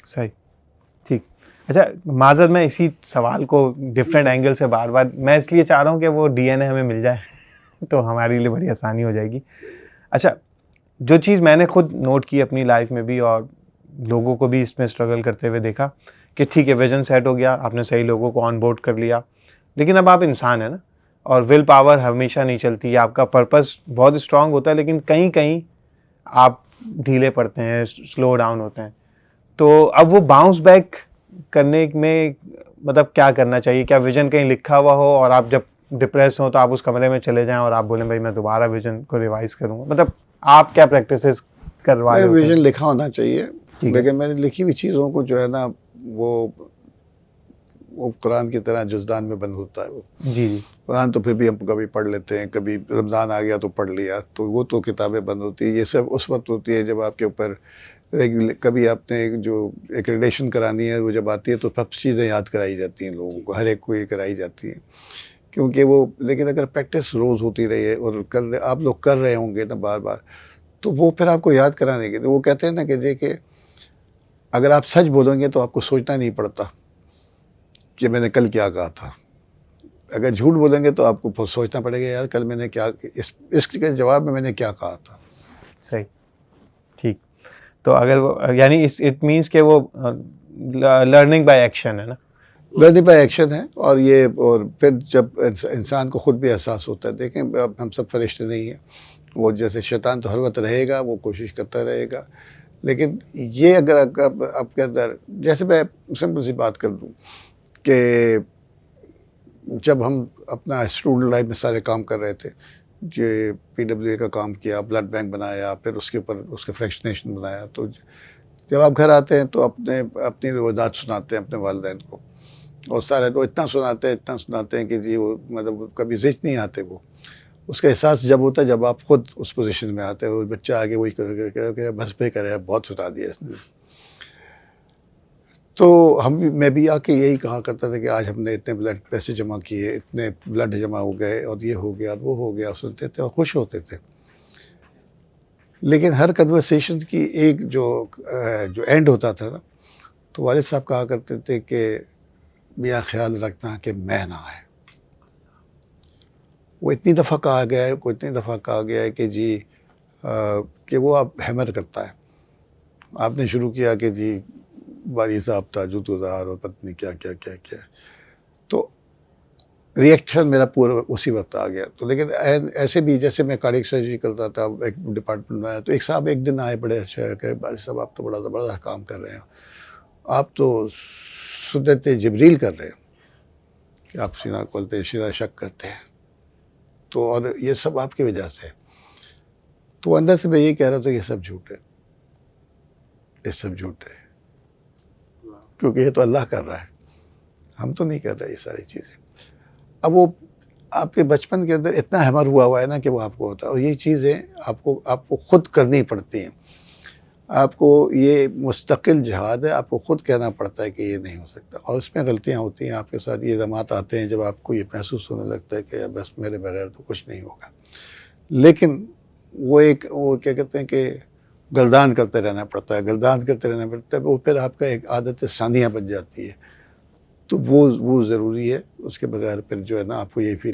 صحیح. ٹھیک. اچھا معذرت میں اسی سوال کو ڈفرینٹ اینگل سے بار بار میں اس لیے چاہ رہا ہوں کہ وہ ڈی این اے ہمیں مل جائے تو ہمارے لیے بڑی آسانی ہو جائے گی. اچھا جو چیز میں نے خود نوٹ کی اپنی لائف میں بھی اور لوگوں کو بھی اس میں اسٹرگل کرتے ہوئے دیکھا کہ ٹھیک ہے ویژن سیٹ ہو گیا, آپ نے صحیح لوگوں کو آن بورڈ کر لیا, لیکن اب آپ انسان ہیں نا, اور ول پاور ہمیشہ نہیں چلتی ہے. آپ کا پرپس بہت اسٹرانگ ہوتا ہے لیکن کہیں کہیں آپ ڈھیلے پڑتے ہیں, سلو ڈاؤن ہوتے ہیں. تو اب وہ باؤنس بیک کرنے میں مطلب کیا کرنا چاہیے؟ کیا ویژن کہیں لکھا ہوا ہو اور آپ جب ڈپریس ہوں تو آپ اس کمرے میں چلے جائیں اور آپ بولیں بھائی میں دوبارہ ویژن کو ریوائز کروں گا؟ مطلب آپ کیا پریکٹسز کروا رہے ہوتے ہیں؟ ویژن لکھا ہونا چاہیے, لیکن میں نے لکھی ہوئی چیزوں کو جو ہے نا وہ قرآن کی طرح جزدان میں بند ہوتا ہے. وہ جی قرآن تو پھر بھی ہم کبھی پڑھ لیتے ہیں, کبھی رمضان آ گیا تو پڑھ لیا, تو وہ تو کتابیں بند ہوتی ہیں. یہ سب اس وقت ہوتی ہے جب آپ کے اوپر کبھی آپ نے جو ایکریڈیشن کرانی ہے وہ جب آتی ہے تو سب چیزیں یاد کرائی جاتی ہیں لوگوں کو, ہر ایک کو یہ کرائی جاتی ہیں کیونکہ وہ. لیکن اگر پریکٹس روز ہوتی رہی ہے اور آپ لوگ کر رہے ہوں گے نا بار بار, تو وہ پھر آپ کو یاد کرانے کے وہ کہتے ہیں نا کہ دیکھیں اگر آپ سچ بولیں گے تو آپ کو سوچنا نہیں پڑتا کہ میں نے کل کیا کہا تھا. اگر جھوٹ بولیں گے تو آپ کو سوچنا پڑے گا یار کل میں نے کیا, اس کے جواب میں نے کیا کہا تھا. صحیح. ٹھیک. تو اگر وہ یعنی اٹ مینس کہ وہ لرننگ بائی ایکشن ہے نا, لرننگ بائی ایکشن ہے. اور یہ اور پھر جب انسان کو خود بھی احساس ہوتا ہے, دیکھیں ہم سب فرشتے نہیں ہیں, وہ جیسے شیطان تو ہر وقت رہے گا, وہ کوشش کرتا رہے گا, لیکن یہ اگر آپ کے اندر, جیسے میں سمپل سی بات کر دوں کہ جب ہم اپنا اسٹوڈنٹ لائف میں سارے کام کر رہے تھے, جو پی ڈبلیو اے کا کام کیا, بلڈ بینک بنایا, پھر اس کے اوپر اس کا فریکشنیشن بنایا, تو جب آپ گھر آتے ہیں تو اپنی روایات سناتے ہیں اپنے والدین کو, اور سارے تو اتنا سناتے ہیں کہ جی وہ مطلب کبھی ذہن نہیں آتے. وہ اس کا احساس جب ہوتا ہے جب آپ خود اس پوزیشن میں آتے ہیں, بچہ آگے وہی کر بس پہ کرے, بہت سنا دیا اس نے. تو میں بھی آ کے یہی کہا کرتا تھا کہ آج ہم نے اتنے بلڈ پیسے جمع کیے, اتنے بلڈ جمع ہو گئے, اور یہ ہو گیا, وہ ہو گیا, سنتے تھے اور خوش ہوتے تھے. لیکن ہر کنورسیشن کی ایک جو اینڈ ہوتا تھا نا, تو والد صاحب کہا کرتے تھے کہ میاں خیال رکھنا کہ میں نہ آئے. وہ اتنی دفعہ کہا گیا ہے کہ جی کہ وہ اب ہیمر کرتا ہے. آپ نے شروع کیا کہ جی باری صاحب تھا جوتودار اور پتنی کیا کیا کیا کیا, تو ریئیکشن میرا پورا اسی وقت آ گیا. تو لیکن ایسے بھی جیسے میں کارڈیک سرجری کرتا تھا, ایک ڈپارٹمنٹ میں آیا, تو ایک صاحب ایک دن آئے بڑے اچھا کہ باری صاحب آپ تو بڑا زبردست کام کر رہے ہیں, آپ تو سنت جبریل کر رہے ہیں کہ آپ سینہ کھولتے ہیں, سینہ شک کرتے ہیں, تو اور یہ سب آپ کی وجہ سے. تو اندر سے میں یہ کہہ رہا تھا یہ سب جھوٹ ہے, یہ سب جھوٹ ہے, کیونکہ یہ تو اللہ کر رہا ہے, ہم تو نہیں کر رہے یہ ساری چیزیں. اب وہ آپ کے بچپن کے اندر اتنا ہیمر ہوا ہے نا کہ وہ آپ کو ہوتا ہے, اور یہ چیزیں آپ کو خود کرنی پڑتی ہیں. آپ کو یہ مستقل جہاد ہے, آپ کو خود کہنا پڑتا ہے کہ یہ نہیں ہو سکتا, اور اس میں غلطیاں ہوتی ہیں. آپ کے ساتھ یہ لمحات آتے ہیں جب آپ کو یہ محسوس ہونے لگتا ہے کہ بس میرے بغیر تو کچھ نہیں ہوگا. لیکن وہ کیا کہتے ہیں کہ گلدان کرتے رہنا پڑتا ہے, وہ پھر آپ کا ایک عادت ثانیہ بن جاتی ہے. تو وہ ضروری ہے, اس کے بغیر پھر جو ہے نا آپ کو یہ فیل